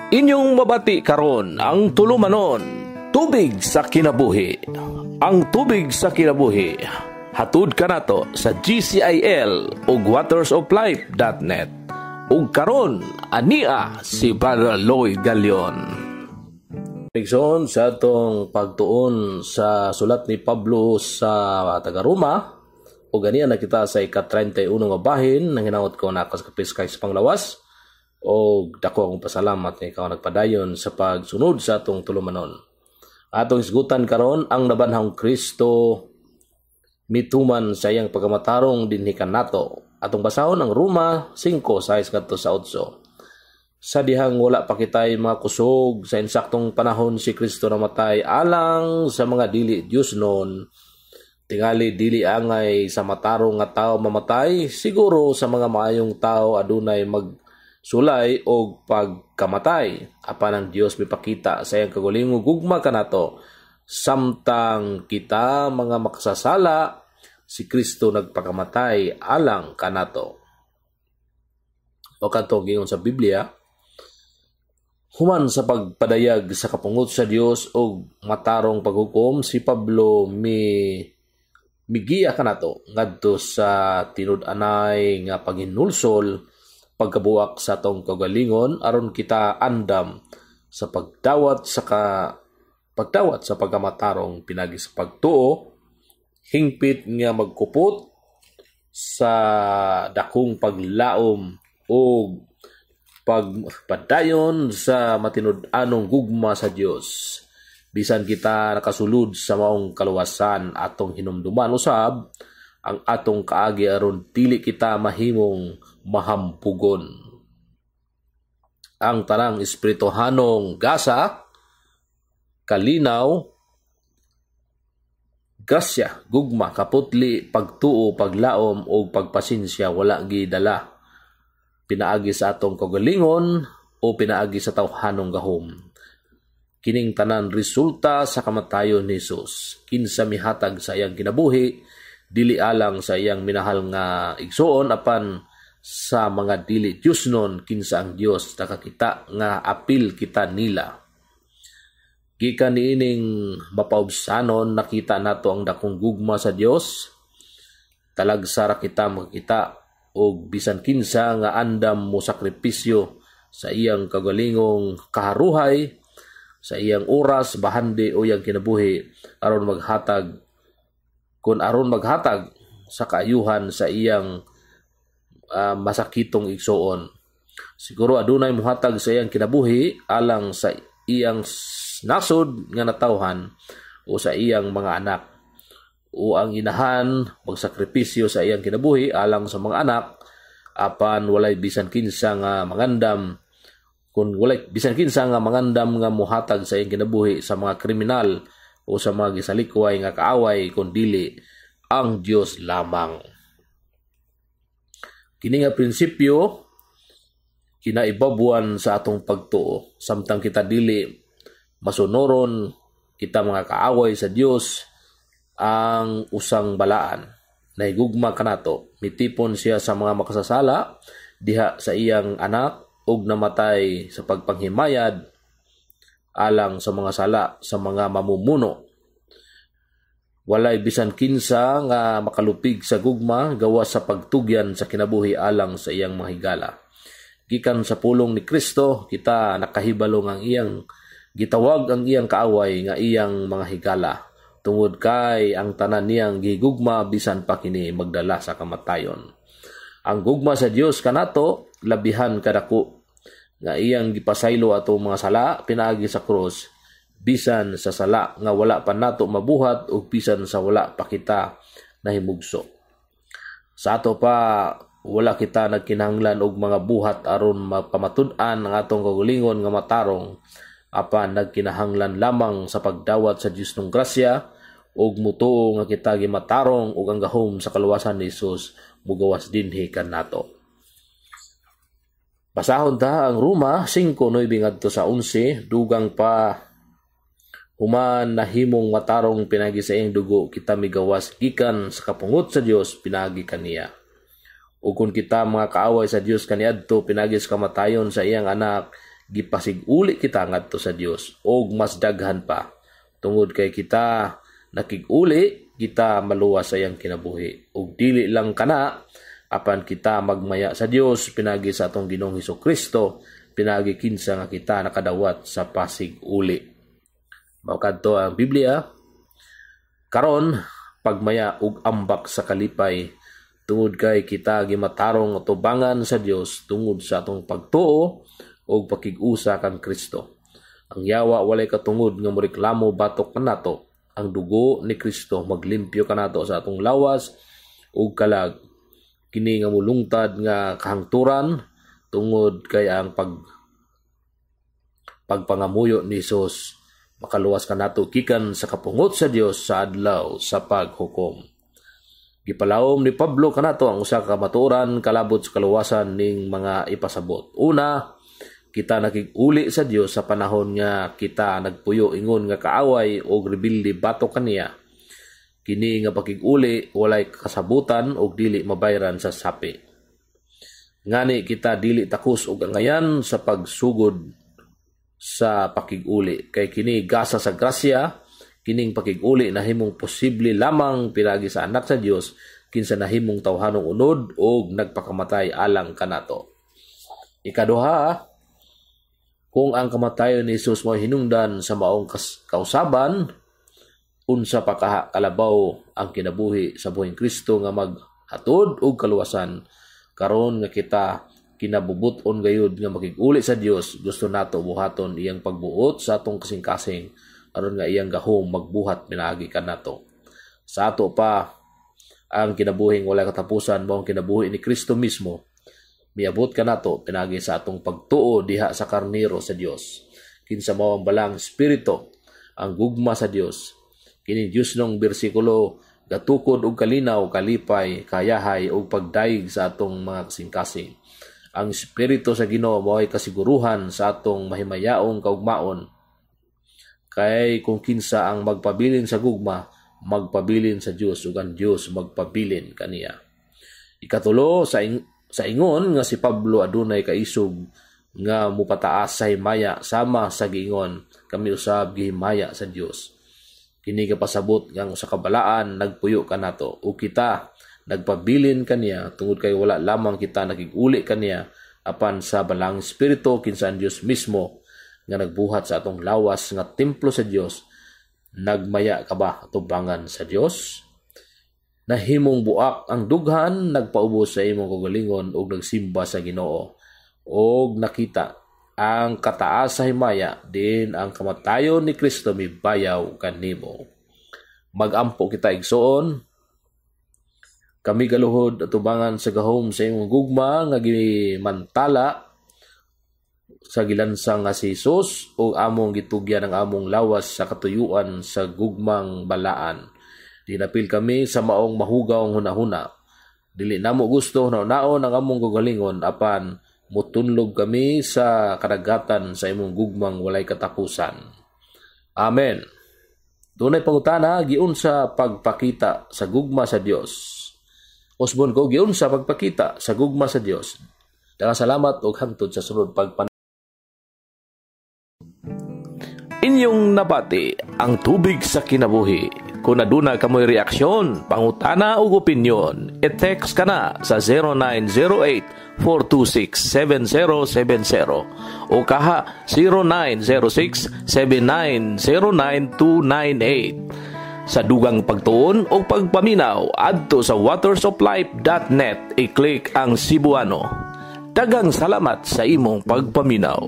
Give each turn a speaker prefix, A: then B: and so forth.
A: Inyong mabati karon ang tulumanon, tubig sa kinabuhi. Ang tubig sa kinabuhi, hatud ka nato sa GCIL ug watersoflife.net. Ug karon ania si Brother Lloyd Galion. Pigson sa atong pagtuon sa sulat ni Pablo sa taga-Roma, ug ania na kita sa ika-31 nga bahin nang hinaut ko na kapis kay sa panglawas. O dako akong pasalamat nga ikaw nagpadayon sa pagsunod sa atong tulumanon. Atong isgutan karon ang nabanhang Kristo mituman sa iyang pagkamatarong dinhi kanato. Atong basahon ang Roma 5:6 ngadto sa 8. Sa dihang wala pa kitay mga kusog sa insaktong panahon si Kristo namatay alang sa mga dili Dios noon. Tingali dili angay sa matarong nga tao mamatay, siguro sa mga maayong tao adunay sulay o pagkamatay. Apan ang Dios mipakita sa iyang kagulingong gugma kanato. Samtang kita mga makasasala, si Kristo nagpakamatay alang kanato. O kanto giingon sa Biblia, human sa pagpadayag sa kapungot sa Dios o matarong paghukom, si Pablo migiya kanato ngadto sa tinud-anay nga paghinulsol pagkabuwak sa atong kagalingon aron kita andam sa pagdawat sa pagkamatarong pinagi sa pagtuo, hingpit nga magkupot sa dakong paglaom o pagpadayon sa matinud-anong gugma sa Dios. Bisan kita nakasulod sa maong kaluwasan atong hinumduman usab ang atong kaagi aron dili kita mahimong mahampugon. Ang tanang espirituhanong gasa, kalinaw, grasya, gugma, kaputli, pagtuo, paglaom o pagpasinsya wala gidala pinaagi sa atong kagalingon o pinaagi sa tawhanong gahom. Kining tanan resulta sa kamatayon ni Jesus. Kinsa mihatag sa iyang kinabuhi, dili alang sa iyang minahal nga igsoon apan sa mga dili Diyos nun, kinsa ang Dios nakakita nga apil kita nila. Gikan niining mapaubsanon nakita nato ang dakong gugma sa Dios. Talagsara kita makita og bisan kinsa nga andam mo sakripisyo sa iyang kagalingong kaharuhay, sa iyang oras, bahandi o iyang kinabuhi aron maghatag sa kaayuhan sa iyang masakitong igsoon. Siguro adunay muhatag sa iyang kinabuhi alang sa iyang nasod nga natawhan o sa iyang mga anak. O ang inahan magsakripisyo sa iyang kinabuhi alang sa mga anak apan walay bisan kinsa nga mangandam nga muhatag sa iyang kinabuhi sa mga kriminal o sa mga gisalikway nga kaaway kundili ang Dios lamang. Kini nga prinsipyo kinaibabuan sa atong pagtuo. Samtang kita dili masunoron, kita mga kaaway sa Dios ang usang balaan. Nahigugma kanato, mitipon siya sa mga makasasala diha sa iyang anak ug namatay sa pagpanghimayad alang sa mga sala sa mga mamumuno. Walay bisan kinsa nga makalupig sa gugma gawas sa pagtugyan sa kinabuhi alang sa iyang mga higala. Gikan sa pulong ni Kristo, kita nakahibalong ang iyang gitawag ang iyang kaaway nga iyang mga higala. Tungod kay ang tanan niyang gigugma bisan pa kini magdala sa kamatayon. Ang gugma sa Dios kanato labihan kadako nga iyang gipasaylo atong mga sala pinaagi sa krus. Bisan sa sala nga wala pa nato mabuhat o bisan sa wala pa kita nahimugso. Sa ato pa wala kita nagkinahanglan og mga buhat aron mapamatud-an ang atong kagulingon nga matarong apan nagkinahanglan lamang sa pagdawat sa Dios ng grasya ug mutuo nga kita gimatarong ug ang gahom sa kaluwasan ni Jesus mugawas dinhi kanato. Basahon ta ang Roma 5:9 ngadto sa 11, dugang pa human nahimong matarong pinagi sa iyang dugo, kita migawas gikan sa kapungot sa Dios pinagi kaniya. Ug kung kita mga kaaway sa Dios kaniadto pinagi sa kamatayon sa iyang anak, gipasig-uli kita ngadto sa Dios og mas daghan pa. Tungod kay kita nakig-uli, kita maluwas sa iyang kinabuhi. Ug dili lang kana, apan kita magmaya sa Dios pinagi sa atong Ginoong Hesukristo, pinagi kinsa nga kita nakadawat sa pasig-uli. Mao kadto ang Biblia. Karon pagmaya ug ambak sa kalipay, tungod kay kita gimatarong tubangan sa Dios tungod sa atong pagtuo o pakig-usa kan Kristo. Ang yawa walay katungod nga moreklamo batok kanato. Ang dugo ni Kristo maglimpyo kanato sa atong lawas ug kalag. Kini nga mulungtad nga kahangturan tungod kay ang pagpangamuyo ni Hesus makaluwas kanato gikan sa kapungot sa Dios sa adlaw sa paghukom. Gipalawom ni Pablo kanato ang usa ka matuoran kalabot sa kaluwasan ning mga ipasabot. Una, kita nakig-uli sa Dios sa panahon nga kita nagpuyo ingon nga kaaway o rebelde batok kaniya. Kini nga pakig-uli walay kasabutan og dili mabayran sa sapi. Ngani kita dili takus og angayan sa pagsugod sa pakig-uli kay kini gasa sa grasya. Kining pakig-uli nahimong posible lamang pinagi sa anak sa Dios kinsa nahimong tawhanong unod og nagpakamatay alang kanato. Ikaduha, kung ang kamatayon ni Jesus mo hinungdan sa maong kausaban, unsa pa kalabaw ang kinabuhi sa buhing Kristo nga maghatod og kaluwasan karon nga kita kinabubuton gayud nga makig-uli sa Dios. Gusto nato buhaton iyang pagbuot sa atong kasing-kasing aron nga iyang gahom magbuhat pinaagi kanato. Sa ato pa ang kinabuhing walay katapusan mao ang kinabuhi ni Kristo mismo. Miabot kanato pinagi sa atong pagtuo diha sa karnero sa Dios. Kinsa mao ang balang espiritu, ang gugma sa Dios. Kini Dios nung bersikulo gatukod og kalinaw, kalipay, kayahay ug pagdaig sa atong mga kasing-kasing. Ang espiritu sa Ginoo mao ay kasiguruhan sa atong mahimayaong kaugmaon. Kay kung kinsa ang magpabilin sa gugma, magpabilin sa Dios ug ang Dios magpabilin kaniya. Ikatulo, sa ingon nga si Pablo adunay kaisog nga mupataas sa himaya sama sa giingon kami usab gihimaya sa Dios. Kini kapasabot nga sa kabalaan nagpuyo kanato o kita nagpabilin kaniya tungod kay wala lamang kita nakig-uli kaniya apan sa balang espiritu kinsa ang Dios mismo nga nagbuhat sa atong lawas nga templo sa Dios. Nagmaya ka ba tubangan sa Dios? Nahimong buak ang dughan, nagpaubos sa imong kagalingon ug nagsimba sa Ginoo. Og nakita ang kataas sa himaya din ang kamatayon ni Kristo mibayaw kanimo. Magampo kita igsoon. Kami galuhod at tubangan sa gahom sa imong gugma nga gimantala sa gilansang nga si Jesus o among gitugyan ang among lawas sa katuyuan sa gugmang balaan. Dinapil kami sa maong mahugawng hunahuna. Dili namo gusto naon-naon ang among gagalingon apan mutunlog kami sa kadagatan sa imong gugmang walay katapusan. Amen. Dunay pangutana giunsa pagpakita sa gugma sa Dios. Osbon ko giunsa pagpakita sa gugma sa Dios. Daghang salamat ug hangtod sa sunod Inyong nabati ang tubig sa kinabuhi. Kung aduna kamoy reaksyon, pangutana ug opinyon, i-text ka na sa 0908-426-7070 o kaha 0906-7909-298. Sa dugang pagtuon o pagpaminaw, adto sa watersoflife.net, i-click ang Cebuano. Daghang salamat sa imong pagpaminaw.